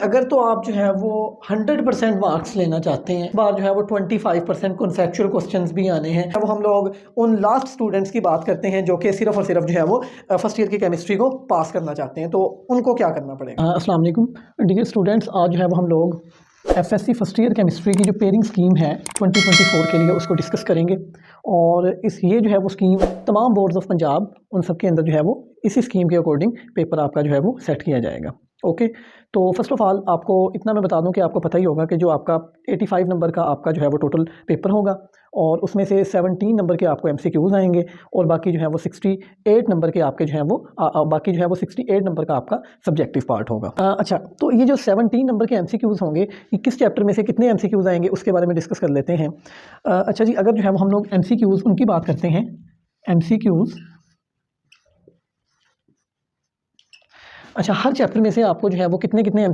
अगर तो आप जो है वो 100% मार्क्स लेना चाहते हैं, बार जो है वो 25% कॉन्सेप्चुअल क्वेश्चंस भी आने हैं। वो हम लोग उन लास्ट स्टूडेंट्स की बात करते हैं जो कि सिर्फ और सिर्फ जो है वो फर्स्ट ईयर की केमिस्ट्री को पास करना चाहते हैं, तो उनको क्या करना पड़ेगा। अस्सलाम वालेकुम डियर स्टूडेंट्स, आज जो है वो हम लोग एफएससी फर्स्ट ईयर केमिस्ट्री की जो पेयरिंग स्कीम है 2024 के लिए उसको डिस्कस करेंगे। और ये जो है वो स्कीम तमाम बोर्ड्स ऑफ पंजाब उन सब के अंदर जो है वो इसी स्कीम के अकॉर्डिंग पेपर आपका जो है वो सेट किया जाएगा। ओके, तो फर्स्ट ऑफ ऑल आपको इतना मैं बता दूं कि आपको पता ही होगा कि जो आपका 85 नंबर का आपका जो है वो टोटल पेपर होगा और उसमें से 17 नंबर के आपको एमसीक्यूज़ आएंगे और बाकी जो है वो 68 नंबर के आपके जो है वो बाकी जो है वो 68 नंबर का आपका सब्जेक्टिव पार्ट होगा। अच्छा, तो ये जो 17 नंबर के एमसीक्यूज़ होंगे ये किस चैप्टर में से कितने एमसीक्यूज़ आएंगे उसके बारे में डिस्कस कर लेते हैं। अच्छा जी, अगर जो है वो हम लोग एमसीक्यूज़ उनकी बात करते हैं, एमसीक्यूज़ अच्छा हर चैप्टर में से आपको जो है वो कितने कितने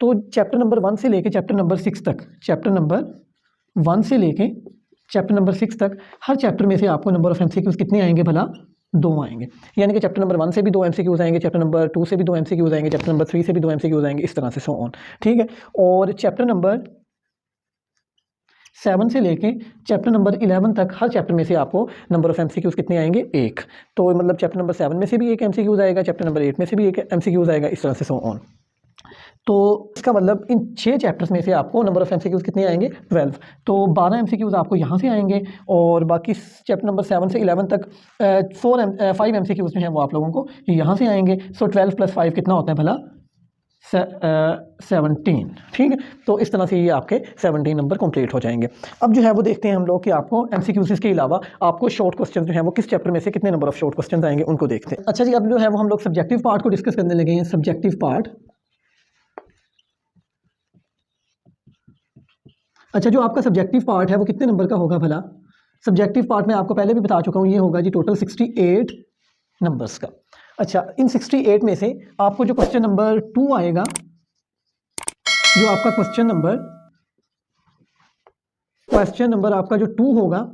तो चैप्टर नंबर 1 से लेके चैप्टर नंबर 6 तक, चैप्टर नंबर 1 से लेके चैप्टर नंबर 6 तक हर चैप्टर में से आपको नंबर ऑफ एमसीक्यूज़ कितने आएंगे भला, 2 आएंगे। यानी कि चैप्टर नंबर 1 से भी 2 एमसीक्यूज़ आएंगे, चैप्टर नंबर 2 से भी 2 एमसीक्यूज़ आएंगे, चैप्टर नंबर 3 से भी 2 एमसीक्यूज़ आएंगे, इस तरह से सो ऑन। ठीक है, और चैप्टर नंबर 7 से लेके चैप्टर नंबर 11 तक हर चैप्टर में से आपको नंबर ऑफ एमसीक्यूज़ कितने आएंगे, 1। तो मतलब चैप्टर नंबर 7 में से भी एक एमसीक्यूज़ आएगा, चैप्टर नंबर 8 में से भी एक एमसीक्यूज़ आएगा, इस तरह से सो ऑन। तो इसका मतलब इन 6 चैप्टर्स में से आपको नंबर ऑफ एमसीक्यूज़ कितने आएंगे, 12। तो 12 एमसीक्यूज़ आपको यहाँ से आएंगे और बाकी चैप्टर नंबर 7 से 11 तक 5 एमसीक्यूज़ जो हैं वो आप लोगों को यहाँ से आएंगे। सो 12 + 5 कितना होता है भला, 17। ठीक है, तो इस तरह से ये आपके 17 नंबर कंप्लीट हो जाएंगे। अब जो है वो देखते हैं हम लोग कि आपको एमसीक्यूज़ के अलावा आपको शॉर्ट क्वेश्चन जो है वो किस चैप्टर में से कितने नंबर ऑफ शॉर्ट क्वेश्चन आएंगे उनको देखते हैं। अच्छा जी, अब जो है वो हम लोग सब्जेक्टिव पार्ट को डिस्कस करने लगे हैं। सब्जेक्टिव पार्ट, अच्छा जो आपका सब्जेक्टिव पार्ट है वो कितने नंबर का होगा भला। सब्जेक्टिव पार्ट में आपको पहले भी बता चुका हूँ, ये होगा जी टोटल 68 नंबर्स का। अच्छा, इन 68 में से आपको जो क्वेश्चन नंबर 2 आएगा, जो आपका क्वेश्चन नंबर आपका जो 2 होगा,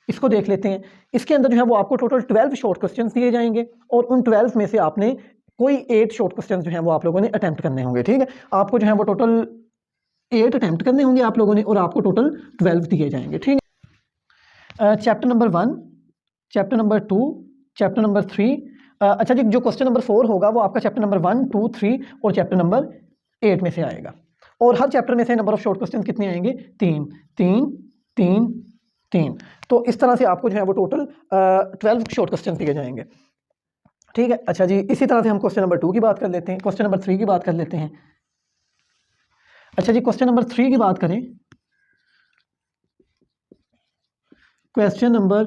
इसको देख लेते हैं। इसके अंदर जो है वो आपको टोटल 12 शॉर्ट क्वेश्चंस दिए जाएंगे और उन 12 में से आपने कोई 8 शॉर्ट क्वेश्चंस जो है वो आप लोगों ने अटेम्प्ट करने होंगे। ठीक है, आपको जो है वो टोटल 8 अटेम्प्ट करने होंगे आप लोगों ने और आपको टोटल 12 दिए जाएंगे। ठीक है, chapter number 1, chapter number 2, chapter number 3। अच्छा जी, जो क्वेश्चन नंबर 4 होगा वो आपका चैप्टर नंबर 1, 2, 3 और चैप्टर नंबर 8 में से आएगा। और हर चैप्टर में से नंबर ऑफ शॉर्ट क्वेश्चन कितने आएंगे, 3 3 3 3। तो इस तरह से आपको जो है वो टोटल 12 शॉर्ट क्वेश्चन दिए जाएंगे। ठीक है, अच्छा जी, इसी तरह से हम क्वेश्चन नंबर 2 की बात कर लेते हैं, क्वेश्चन नंबर 3 की बात कर लेते हैं। अच्छा जी, क्वेश्चन नंबर 3 की बात करें, क्वेश्चन नंबर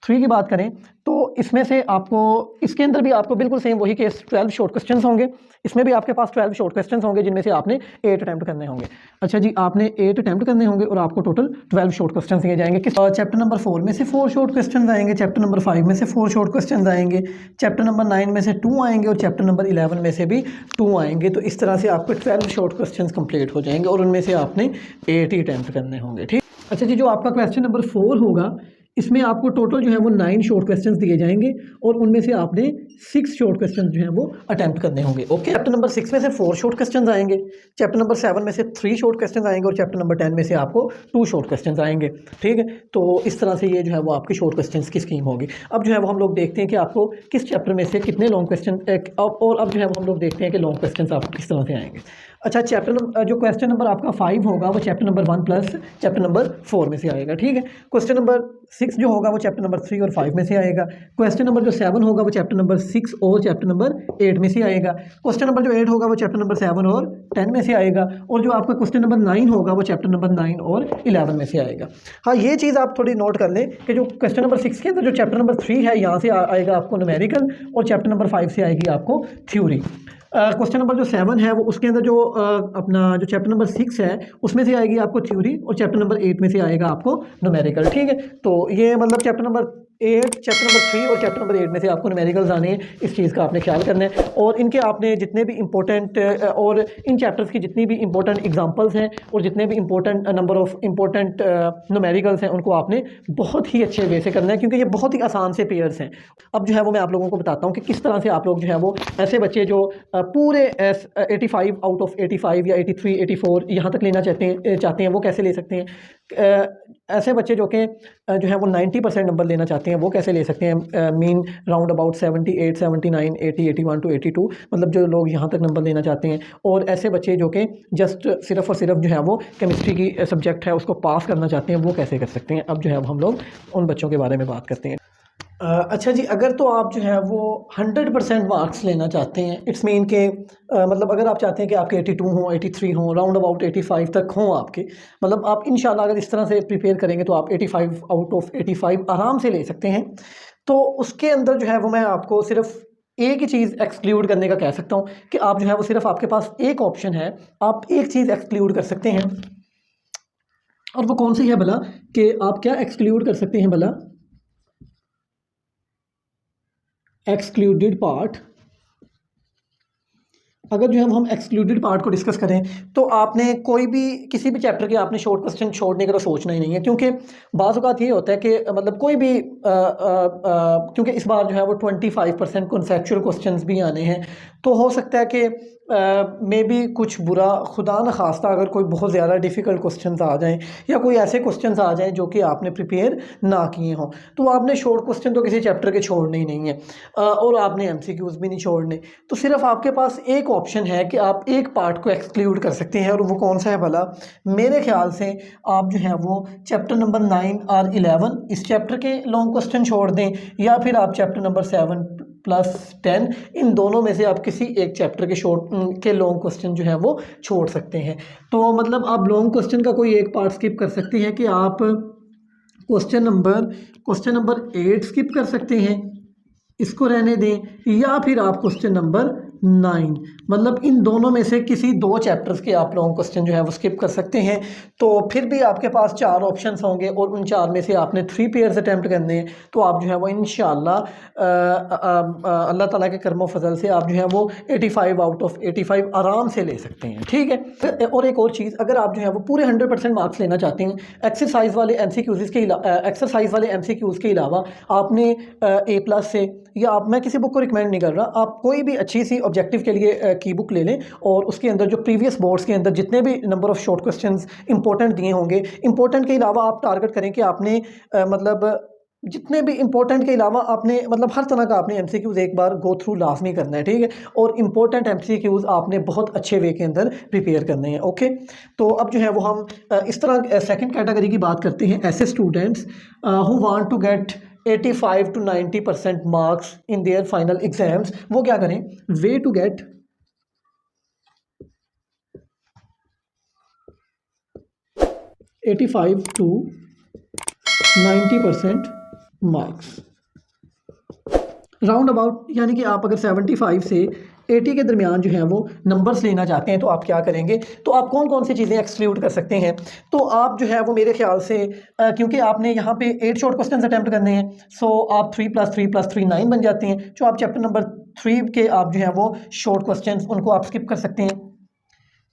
3 की बात करें तो इसमें से आपको, इसके अंदर भी आपको बिल्कुल सेम वही केस 12 शॉर्ट क्वेश्चंस होंगे। इसमें भी आपके पास 12 शॉर्ट क्वेश्चंस होंगे जिनमें से आपने 8 अटेम्प्ट करने होंगे। अच्छा जी, आपने 8 अटेम्प्ट करने होंगे और आपको टोटल 12 शॉर्ट क्वेश्चंस दिए जाएंगे। किस चैप्टर नंबर 4 में से 4 शॉर्ट क्वेश्चंस आएंगे, चैप्टर नंबर 5 में से 4 शॉर्ट क्वेश्चंस आएंगे, चैप्टर नंबर 9 में से 2 आएंगे और चैप्टर नंबर 11 में से भी 2 आएंगे। तो इस तरह से आपको 12 शॉर्ट क्वेश्चंस कंप्लीट हो जाएंगे और उनमें से आपने 8 ही अटेम्प्ट करने होंगे। ठीक, अच्छा जी, जो आपका क्वेश्चन नंबर 4 होगा इसमें आपको टोटल जो है वो 9 शॉर्ट क्वेश्चंस दिए जाएंगे और उनमें से आपने 6 शॉर्ट क्वेश्चंस जो है वो अटेम्प्ट करने होंगे। ओके, चैप्टर नंबर 6 में से 4 शॉर्ट क्वेश्चंस आएंगे, चैप्टर नंबर 7 में से 3 शॉर्ट क्वेश्चंस आएंगे और चैप्टर नंबर 10 में से आपको 2 शॉर्ट क्वेश्चंस आएंगे। ठीक है, तो इस तरह से ये जो है वो आपकी शॉर्ट क्वेश्चंस की स्कीम होगी। अब जो है वो हम लोग देखते हैं कि आपको किस चैप्टर में से कितने लॉन्ग क्वेश्चन, और अब जो है वो हम लोग देखते हैं कि लॉन्ग क्वेश्चन आपको किस तरह से आएंगे। अच्छा, जो क्वेश्चन नंबर आपका 5 होगा वो chapter number 1 plus chapter number 4 में से आएगा। ठीक है, क्वेश्चन नंबर 6 जो होगा वो चैप्टर नंबर 3 और 5 में से आएगा। क्वेश्चन नंबर जो 7 होगा वो चैप्टर नंबर 6 और चैप्टर नंबर 8 में से आएगा। क्वेश्चन नंबर जो 8 होगा वो चैप्टर नंबर 7 और 10 में से आएगा और जो आपका क्वेश्चन नंबर 9 होगा वो चैप्टर नंबर 9 और 11 में से आएगा। हाँ, ये चीज़ आप थोड़ी नोट कर लें कि जो क्वेश्चन नंबर 6 के अंदर जो चैप्टर नंबर 3 है यहाँ से आएगा आपको न्यूमेरिकल और चैप्टर नंबर 5 से आएगी आपको थ्योरी। क्वेश्चन नंबर जो 7 है वो उसके अंदर जो अपना जो चैप्टर नंबर 6 है उसमें से आएगी आपको थ्योरी और चैप्टर नंबर 8 में से आएगा आपको न्यूमेरिकल। ठीक है, तो ये मतलब चैप्टर नंबर चैप्टर नंबर 3 और चैप्टर नंबर 8 में से आपको न्यूमेरिकल्स आने हैं, इस चीज़ का आपने ख्याल करना है। और इनके आपने जितने भी इंपॉर्टेंट और इन चैप्टर्स की जितनी भी इंपॉर्टेंट एग्जांपल्स हैं और जितने भी important number of important numericals हैं उनको आपने बहुत ही अच्छे वे से करना है, क्योंकि ये बहुत ही आसान से पेयर्स हैं। अब जो है वो मैं आप लोगों को बताता हूँ कि किस तरह से आप लोग जो है वो ऐसे बच्चे जो पूरे 85 आउट ऑफ 85 या 83 84 यहाँ तक लेना चाहते हैं वो कैसे ले सकते हैं। ऐसे बच्चे जो कि जो है वो 90% नंबर लेना चाहते हैं वो कैसे ले सकते हैं। मीन राउंड अबाउट 78 79 80 81 टू 82, मतलब जो लोग यहाँ तक नंबर लेना चाहते हैं। और ऐसे बच्चे जो कि जस्ट सिर्फ़ और सिर्फ जो है वो केमिस्ट्री की सब्जेक्ट है उसको पास करना चाहते हैं वो कैसे कर सकते हैं। अब जो है हम लोग उन बच्चों के बारे में बात करते हैं। अच्छा जी, अगर तो आप जो है वो 100% मार्क्स लेना चाहते हैं, इट्स मीन के मतलब अगर आप चाहते हैं कि आपके 82 हों 83 हों राउंड अबाउट 85 तक हों आपके, मतलब आप इंशाल्लाह अगर इस तरह से प्रिपेयर करेंगे तो आप 85 आउट ऑफ 85 आराम से ले सकते हैं। तो उसके अंदर जो है वो मैं आपको सिर्फ एक ही चीज़ एक्सक्लूड करने का कह सकता हूँ कि आप जो है वो सिर्फ आपके पास एक ऑप्शन है, आप एक चीज़ एक्सक्लूड कर सकते हैं। और वो कौन सी है भला, कि आप क्या एक्सक्लूड कर सकते हैं भला? Excluded part. अगर जो हम एक्सक्लूडेड पार्ट को डिस्कस करें तो आपने कोई भी किसी भी चैप्टर के आपने शॉर्ट क्वेश्चन छोड़ने का तो सोचना ही नहीं है, क्योंकि बाज़ औक़ात ये होता है कि मतलब कोई भी क्योंकि इस बार जो है वो 25% कॉन्सेप्चुअल क्वेश्चंस भी आने हैं, तो हो सकता है कि मे बी कुछ बुरा खुदा न खास्ता अगर कोई बहुत ज़्यादा डिफ़िकल्ट क्वेश्चंस आ जाएं या कोई ऐसे क्वेश्चंस आ जाएं जो कि आपने प्रिपेयर ना किए हों, तो आपने शॉर्ट क्वेश्चन तो किसी चैप्टर के छोड़ने ही नहीं है और आपने एमसीक्यूज़ भी नहीं छोड़ने। तो सिर्फ आपके पास एक ऑप्शन है कि आप एक पार्ट को एक्सक्लूड कर सकते हैं, और वो कौन सा है भला? मेरे ख्याल से आप जो है वो चैप्टर नंबर 9 और 11 इस चैप्टर के लॉन्ग क्वेश्चन छोड़ दें, या फिर आप चैप्टर नंबर 7 प्लस 10 इन दोनों में से आप किसी एक चैप्टर के शॉर्ट के लॉन्ग क्वेश्चन जो है वो छोड़ सकते हैं। तो मतलब आप लॉन्ग क्वेश्चन का कोई एक पार्ट स्किप कर सकते हैं कि आप क्वेश्चन नंबर 8 स्किप कर सकते हैं, इसको रहने दें, या फिर आप क्वेश्चन नंबर 9, मतलब इन दोनों में से किसी दो चैप्टर्स के आप लॉन्ग क्वेश्चन जो है वो स्किप कर सकते हैं। तो फिर भी आपके पास 4 ऑप्शंस होंगे और उन 4 में से आपने 3 पेयर्स अटैम्प्ट करने हैं, तो आप जो है वो इंशाल्लाह अल्लाह ताला के करम फजल से आप जो है वो 85 आउट ऑफ 85 आराम से ले सकते हैं। ठीक है। और एक और चीज़, अगर आप जो है वो पूरे 100% मार्क्स लेना चाहते हैं एक्सरसाइज वाले एमसीक्यूज़ के अलावा आपने A+ से, या आप, मैं किसी बुक को रिकमेंड नहीं कर रहा, आप कोई भी अच्छी सी ऑब्जेक्टिव के लिए की बुक ले लें और उसके अंदर जो प्रीवियस बोर्ड्स के अंदर जितने भी number of short questions important दिए होंगे, इंपॉर्टेंट के अलावा आप टारगेट करें कि आपने मतलब जितने भी इंपॉर्टेंट के अलावा आपने मतलब हर तरह का आपने एमसीक्यूज़ एक बार गो थ्रू लाजमी करना है। ठीक है। और इंपॉर्टेंट एमसीक्यूज़ आपने बहुत अच्छे वे के अंदर प्रिपेयर करने हैं। ओके। तो अब जो है वो हम इस तरह सेकंड कैटेगरी की बात करते हैं, ऐसे students who want to get 85 to 90% marks in their final exams. वो क्या करें? Way to get 85 to 90% marks round about, यानी कि आप अगर 75 से 80 के दरमियान जो है वो नंबर्स लेना चाहते हैं तो आप क्या करेंगे? तो आप कौन कौन सी चीज़ें एक्सक्लूड कर सकते हैं? तो आप जो है वो मेरे ख्याल से क्योंकि आपने यहाँ पे 8 शॉर्ट क्वेश्चंस अटैम्प्ट करने हैं, सो आप 3 + 3 + 3 9 बन जाते हैं। जो आप चैप्टर नंबर 3 के आप जो है वो शॉर्ट क्वेश्चंस उनको आप स्किप कर सकते हैं,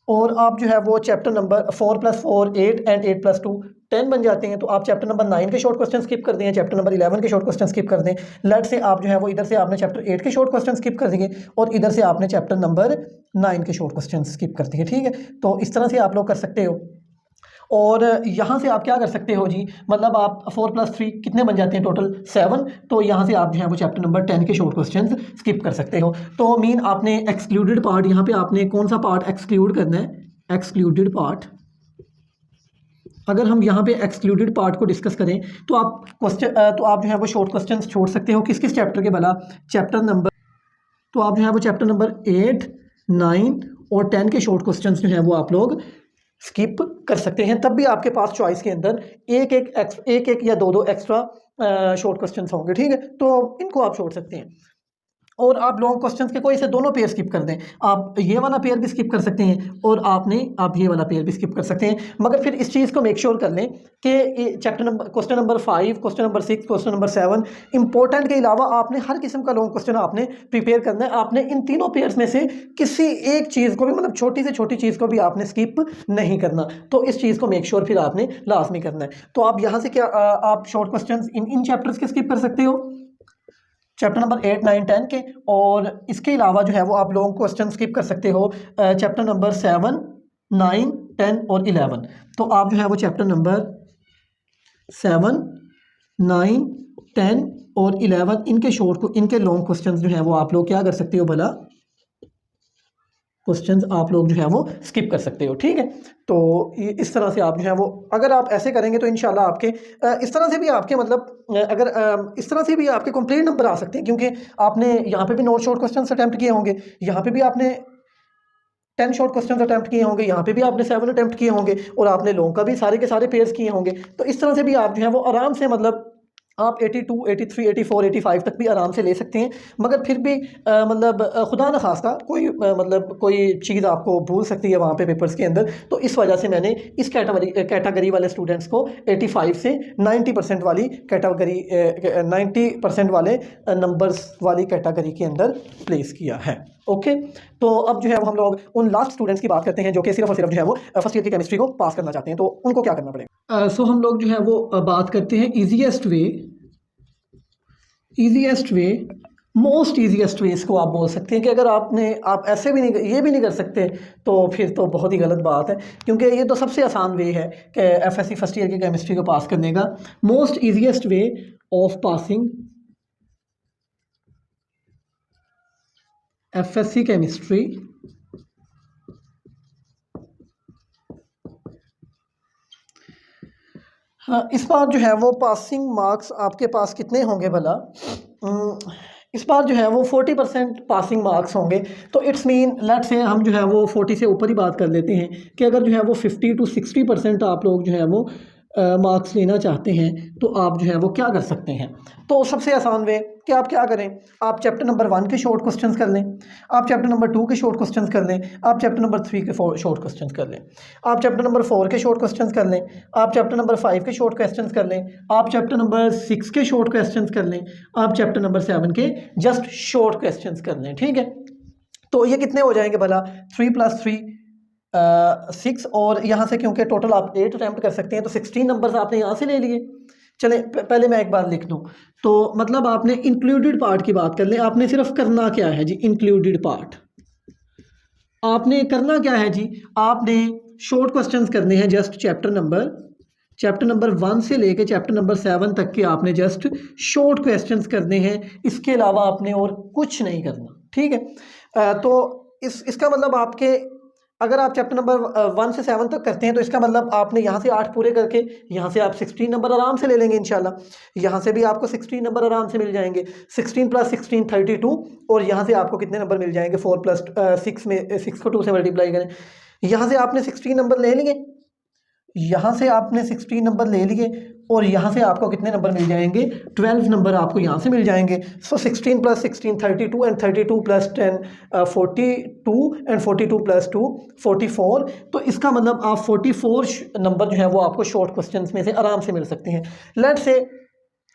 और आप जो है वो चैप्टर नंबर 4 + 4 8 एंड 8 + 2 10 बन जाते हैं। तो आप चैप्टर नंबर 9 के शॉर्ट क्वेश्चन स्किप कर दें, चैप्टर नंबर 11 के शॉर्ट क्वेश्चन स्किप कर दें। लेट से आप जो है वो इधर से आपने चैप्टर 8 के शॉर्ट क्वेश्चन स्किप कर दिए और इधर से आपने चैप्टर नंबर 9 के शॉर्ट क्वेश्चन स्किप कर दिए। ठीक है। तो इस तरह से आप लोग कर सकते हो। और यहाँ से आप क्या कर सकते हो जी, मतलब आप 4 + 3 कितने बन जाते हैं? टोटल 7। तो यहाँ से आप जो है वो चैप्टर नंबर 10 के शॉर्ट क्वेश्चंस स्किप कर सकते हो। तो मीन आपने एक्सक्लूडेड पार्ट, यहाँ पे आपने कौन सा पार्ट एक्सक्लूड करना है? Excluded part. अगर हम यहाँ पे एक्सक्लूडेड पार्ट को डिस्कस करें तो आप जो है वो शॉर्ट क्वेश्चंस छोड़ सकते हो किस किस चैप्टर के भला? तो आप जो है वो चैप्टर नंबर 8 9 और 10 के शॉर्ट क्वेश्चंस जो है वो आप लोग स्किप कर सकते हैं। तब भी आपके पास चॉइस के अंदर एक या दो एक्स्ट्रा शॉर्ट क्वेश्चंस होंगे। ठीक है। तो इनको आप छोड़ सकते हैं। और आप लॉन्ग क्वेश्चंस के कोई से दोनों पेयर स्किप कर दें, आप ये वाला पेयर भी स्किप कर सकते हैं और आप ये वाला पेयर भी स्किप कर सकते हैं। मगर फिर इस चीज़ को मेक श्योर कर लें कि question number 5, question number 6, question number 7 important के अलावा आपने हर किस्म का लॉन्ग क्वेश्चन आपने प्रिपेयर करना है। आपने इन तीनों पेयर्स में से किसी एक चीज़ को भी, मतलब छोटी से छोटी चीज़ को भी आपने स्किप नहीं करना। तो इस चीज़ को मेक श्योर फिर आपने लाजमी करना है। तो आप यहाँ से क्या आप शॉर्ट क्वेश्चन इन चैप्टर्स के स्किप कर सकते हो, चैप्टर नंबर 8, 9, 10 के। और इसके अलावा जो है वो आप लॉन्ग क्वेश्चन स्किप कर सकते हो चैप्टर नंबर 7, 9, 10 और 11। तो आप जो है वो चैप्टर नंबर 7, 9, 10 और 11 इनके लॉन्ग क्वेश्चंस जो है वो आप लोग क्या कर सकते हो भला, क्वेश्चंस आप लोग जो है वो स्किप कर सकते हो। ठीक है, तो इस तरह से आप जो है वो अगर आप ऐसे करेंगे तो इंशाल्लाह आपके इस तरह से भी आपके मतलब अगर इस तरह से भी आपके कंप्लीट नंबर आ सकते हैं, क्योंकि आपने यहाँ पे भी 9 शॉर्ट क्वेश्चंस अटैम्प्ट किए होंगे, यहाँ पे भी आपने 10 शॉर्ट क्वेश्चंस अटैम्प्ट किए होंगे, यहाँ पे भी आपने 7 अटैम्प्ट किए होंगे और आपने लॉन्ग का भी सारे के सारे पेयर्स किए होंगे। तो इस तरह से भी आप जो है वो आराम से मतलब आप 82, 83, 84, 85 तक भी आराम से ले सकते हैं। मगर फिर भी मतलब खुदा न खास्ता कोई मतलब कोई चीज़ आपको भूल सकती है वहाँ पे पेपर्स के अंदर। तो इस वजह से मैंने इस कैटेगरी वाले स्टूडेंट्स को 85 से 90% वाली कैटेगरी 90% वाले नंबर्स वाली कैटेगरी के अंदर प्लेस किया है। ओके, तो अब जो है वो हम लोग उन लास्ट स्टूडेंट्स की बात करते हैं जो कि सिर्फ और सिर्फ जो है वो फर्स्ट ईयर की केमिस्ट्री को पास करना चाहते हैं। तो उनको क्या करना पड़ेगा। सो हम लोग जो है वो बात करते हैं ईजीएस्ट वे मोस्ट ईजीएस्ट वे इसको आप बोल सकते हैं कि अगर आप ऐसे भी नहीं, ये भी नहीं कर सकते तो फिर तो बहुत ही गलत बात है, क्योंकि ये तो सबसे आसान वे है कि एफएससी फर्स्ट ईयर की केमिस्ट्री को पास करने का। Most easiest way of passing FSc chemistry हाँ, इस बार जो है वो पासिंग मार्क्स आपके पास कितने होंगे भला। इस बार जो है वो 40% पासिंग मार्क्स होंगे। तो इट्स मीन लेट से हम जो है वो 40 से ऊपर ही बात कर लेते हैं कि अगर जो है वो 50 to 60% आप लोग जो है वो मार्क्स लेना चाहते हैं तो आप जो है वो क्या कर सकते हैं। तो सबसे आसान वे कि आप क्या करें, आप चैप्टर नंबर 1 के शॉर्ट क्वेश्चंस कर लें, आप चैप्टर नंबर 2 के शॉर्ट क्वेश्चंस कर लें, आप चैप्टर नंबर 3 के शॉर्ट क्वेश्चंस कर लें, आप चैप्टर नंबर 4 के शॉर्ट क्वेश्चंस कर लें, आप चैप्टर नंबर 5 के शॉर्ट क्वेश्चंस कर लें, आप चैप्टर नंबर 6 के शॉर्ट क्वेश्चंस कर लें, आप चैप्टर नंबर 7 के जस्ट शॉर्ट क्वेश्चंस कर लें। ठीक है, तो ये कितने हो जाएंगे भला, 3 + 3 6 और यहाँ से क्योंकि टोटल आप 8 अटैम्प्ट कर सकते हैं तो 16 नंबर्स आपने यहाँ से ले लिए। चलें पहले मैं एक बार लिख दूँ, तो मतलब आपने इंक्लूडेड पार्ट की बात कर लें। आपने सिर्फ करना क्या है जी, इंक्लूडेड पार्ट आपने करना क्या है जी, आपने शॉर्ट क्वेश्चंस करने हैं जस्ट चैप्टर नंबर 1 से लेके चैप्टर नंबर 7 तक के आपने जस्ट शॉर्ट क्वेश्चंस करने हैं, इसके अलावा आपने और कुछ नहीं करना। ठीक है, तो इसका मतलब आपके अगर आप चैप्टर नंबर 1 से 7 तक करते हैं तो इसका मतलब आपने यहाँ से 8 पूरे करके यहाँ से आप 16 नंबर आराम से ले लेंगे इंशाल्लाह। यहाँ से भी आपको 16 नंबर आराम से मिल जाएंगे, 16 + 16 32 और यहाँ से आपको कितने नंबर मिल जाएंगे, 4 + 6 में 6 को 2 से मल्टीप्लाई करें, यहाँ से आपने 16 नंबर ले लिए, यहाँ से आपने 16 नंबर ले लिए और यहाँ से आपको कितने नंबर मिल जाएंगे, 12 नंबर आपको यहाँ से मिल जाएंगे। सो 16 + 16 32 एंड 32 + 10 42 एंड 42 + 2 44। तो इसका मतलब आप 44 नंबर जो है वो आपको शॉर्ट क्वेश्चंस में से आराम से मिल सकते हैं। लेट से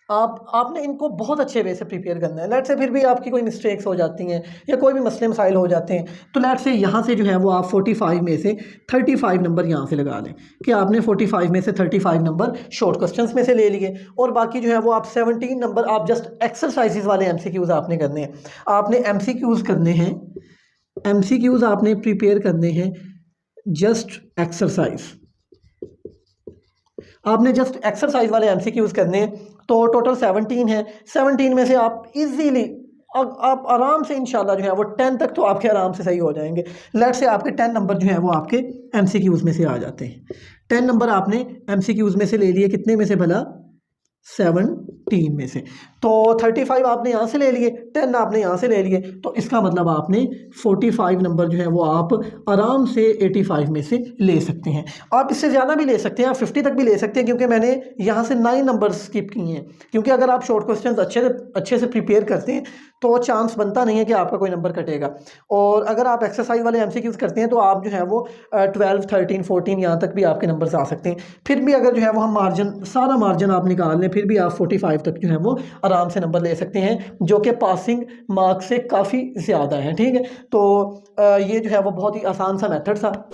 आपने इनको बहुत अच्छे वे से प्रिपेयर करना है। लेट से फिर भी आपकी कोई मिस्टेक्स हो जाती हैं या कोई भी मसले मसाइल हो जाते हैं तो लेट से यहाँ से जो है वो आप 45 में से 35 नंबर यहाँ से लगा लें कि आपने 45 में से 35 नंबर शॉर्ट क्वेश्चंस में से ले लिए और बाकी जो है वो आप 17 नंबर आप जस्ट एक्सरसाइजेज वाले MCQs आपने करने हैं। आपने MCQs करने हैं, MCQs आपने प्रिपेयर करने हैं जस्ट एक्सरसाइज, आपने जस्ट एक्सरसाइज वाले MCQs करने हैं। तो टोटल 17 है, 17 में से आप इजीली आप आराम से इंशाल्लाह जो है वो 10 तक तो आपके आराम से सही हो जाएंगे। लेट से आपके 10 नंबर जो है वो आपके MCQs में से आ जाते हैं। 10 नंबर आपने MCQs में से ले लिए, कितने में से भला, 17 में से। तो 35 आपने यहाँ से ले लिए, 10 आपने यहाँ से ले लिए, तो इसका मतलब आपने 45 नंबर जो है वो आप आराम से 85 में से ले सकते हैं। आप इससे ज़्यादा भी ले सकते हैं, आप 50 तक भी ले सकते हैं, क्योंकि मैंने यहाँ से 9 नंबर स्किप किए हैं। क्योंकि अगर आप शॉर्ट क्वेश्चन अच्छे से प्रिपेयर करते हैं तो चांस बनता नहीं है कि आपका कोई नंबर कटेगा। और अगर आप एक्सरसाइज वाले MCQs करते हैं तो आप जो है वो 12, 13, 14 यहाँ तक भी आपके नंबर्स आ सकते हैं। फिर भी अगर जो है वो हम सारा मार्जिन आप निकाल लें, फिर भी आप 45 तक जो है वो आराम से नंबर ले सकते हैं, जो कि पासिंग मार्क्स से काफ़ी ज़्यादा है। ठीक है, तो ये जो है वो बहुत ही आसान सा मेथड था।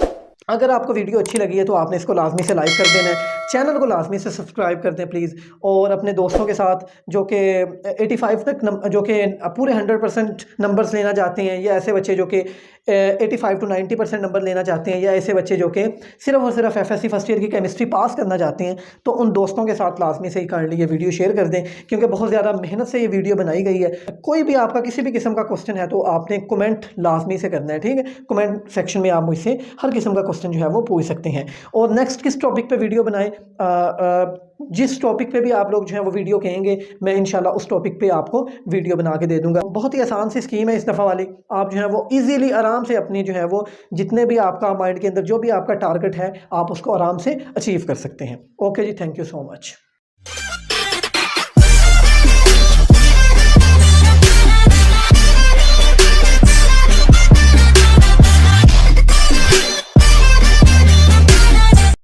अगर आपको वीडियो अच्छी लगी है तो आपने इसको लाजमी से लाइक कर देना है, चैनल को लाजमी से सब्सक्राइब कर दें प्लीज़, और अपने दोस्तों के साथ जो कि 85 तक जो कि पूरे 100% नंबर्स लेना चाहते हैं, या ऐसे बच्चे जो कि 85 to 90% नंबर लेना चाहते हैं, या ऐसे बच्चे जो कि सिर्फ और सिर्फ FSC फर्स्ट ईयर की केमिस्ट्री पास करना चाहते हैं, तो उन दोस्तों के साथ लाजमी से ही काइंडली ये वीडियो शेयर कर दें, क्योंकि बहुत ज़्यादा मेहनत से ये वीडियो बनाई गई है। कोई भी आपका किसी भी किस्म का क्वेश्चन है तो आपने कमेंट लाजमी से करना है। ठीक है, कमेंट सेक्शन में आप मुझसे हर किस्म का क्वेश्चन जो है वो पूछ सकते हैं। और नेक्स्ट किस टॉपिक पे वीडियो बनाएं, जिस टॉपिक पे भी आप लोग जो है वो वीडियो कहेंगे, मैं इंशाल्लाह उस टॉपिक पे आपको वीडियो बना के दे दूंगा। बहुत ही आसान सी स्कीम है इस दफ़ा वाली, आप जो है वो इजीली आराम से अपनी जो है वो जितने भी आपका माइंड के अंदर जो भी आपका टारगेट है, आप उसको आराम से अचीव कर सकते हैं। ओके जी, थैंक यू सो मच।